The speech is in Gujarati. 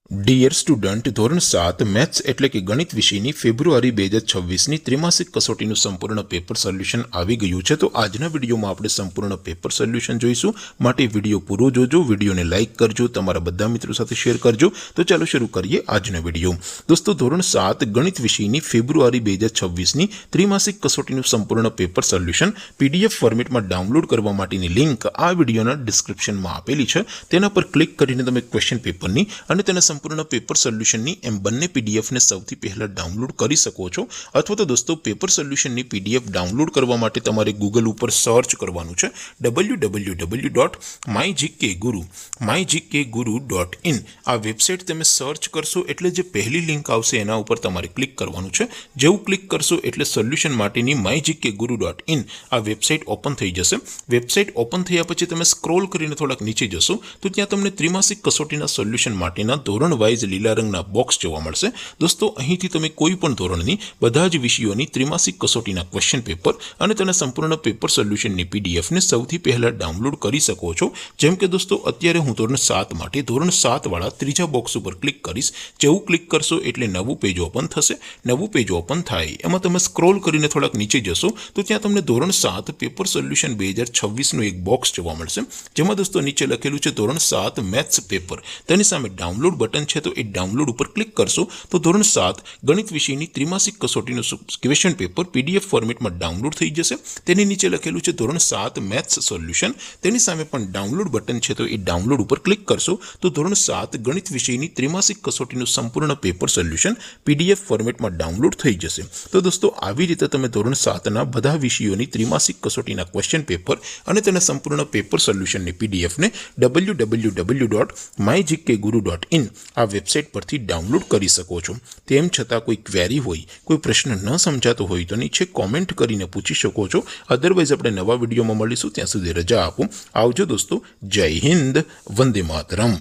ડિયર સ્ટુડન્ટ, ધોરણ 7 મેથ્સ એટલે કે ગણિત વિષયની ફેબ્રુઆરી 2026ની ત્રિમાસિક કસોટીનું સંપૂર્ણ પેપર સોલ્યુશન આવી ગયું છે। તો આજના વિડીયોમાં આપણે સંપૂર્ણ પેપર સોલ્યુશન જોઈશું। માટે વિડીયો પૂરો જોજો, વિડીયોને લાઇક કરજો, તમારા બધા મિત્રો સાથે શેર કરજો। તો ચાલો શરૂ કરીએ આજનો વિડીયો। દોસ્તો, ધોરણ 7 ગણિત વિષયની ફેબ્રુઆરી 2026ની ત્રિમાસિક કસોટીનું સંપૂર્ણ પેપર સોલ્યુશન PDF ફોર્મેટમાં ડાઉનલોડ કરવા માટેની લિંક આ વિડીયોના ડિસ્ક્રિપ્શનમાં આપેલી છે। તેના પર ક્લિક કરીને તમે ક્વેશ્ચન પેપરની અને તેના સંપૂર્ણ પેપર સોલ્યુશનની એમ બંને PDF ને સૌથી પહેલા ડાઉનલોડ કરી શકો છો। અથવા તો દોસ્તો, પેપર સોલ્યુશનની PDF ડાઉનલોડ કરવા માટે તમારે ગૂગલ ઉપર સર્ચ કરવાનું છે www.mygkguru.in। આ વેબસાઇટ તમે સર્ચ કરશો એટલે જે પહેલી લિંક આવશે એના ઉપર તમારે ક્લિક કરવાનું છે। જેવું ક્લિક કરશો એટલે સોલ્યુશન માટેની mygkguru.in આ વેબસાઇટ ઓપન થઈ જશે। વેબસાઇટ ઓપન થયા પછી તમે સ્ક્રોલ કરીને થોડાક નીચે જશો તો ત્યાં તમને ત્રિમાસિક કસોટીના સોલ્યુશન માટેના ધોરણ વાઇઝ લીલા રંગના બોક્સ જોવા મળશે। દોસ્તો, અહીંથી તમે કોઈ પણ ધોરણની બધા જ વિષયોની ત્રિમાસિક કસોટીના ક્વેશ્ચન પેપર અને તેના સંપૂર્ણ પેપર સોલ્યુશનની PDF ને સૌથી પહેલા ડાઉનલોડ કરી શકો છો। જેમ કે દોસ્તો, અત્યારે હું ધોરણ 7 માટે ધોરણ 7 વાળા ત્રીજા બોક્સ ઉપર ક્લિક કરીશ। જેવું ક્લિક કરશો એટલે નવું પેજ ઓપન થશે। નવું પેજ ઓપન થાય એમાં તમે સ્ક્રોલ કરીને થોડાક નીચે જશો તો ત્યાં તમને ધોરણ 7 પેપર સોલ્યુશન 2026નું એક બોક્સ જોવા મળશે। જેમાં દોસ્તો નીચે લખેલું છે ધોરણ 7 મેથ્સ પેપર। તેની સામે ડાઉનલોડ બટન છે તો એ ડાઉનલોડ ઉપર ક્લિક કરશો તો ધોરણ 7 ગણિત વિષયની ત્રિમાસિક કસોટીનું ક્વેશ્ચન પેપર PDF ફોર્મેટમાં ડાઉનલોડ થઈ જશે। તેની નીચે લખેલું છે ધોરણ 7 મેથ્સ સોલ્યુશન। તેની સામે પણ ડાઉનલોડ બટન છે તો એ ડાઉનલોડ ઉપર ક્લિક કરશો તો ધોરણ 7 ગણિત વિષયની ત્રિમાસિક કસોટીનું સંપૂર્ણ પેપર સોલ્યુશન PDF ફોર્મેટમાં ડાઉનલોડ થઈ જશે। તો દોસ્તો, આવી રીતે તમે ધોરણ 7ના બધા વિષયોની ત્રિમાસિક કસોટીના ક્વેશ્ચન પેપર અને તેના સંપૂર્ણ પેપર સોલ્યુશનની PDF ને www.mygkguru.in આ વેબસાઇટ પરથી ડાઉનલોડ કરી શકો છો। તેમ છતાં કોઈ ક્વેરી હોય, કોઈ પ્રશ્ન ન સમજાતો હોય તો નીચે કોમેન્ટ કરીને પૂછી શકો છો। અધરવાઇઝ આપણે નવા વિડીયોમાં મળીશું, ત્યાં સુધી રજા આપો। આવજો દોસ્તો, જય હિન્દ, વંદે માતરમ।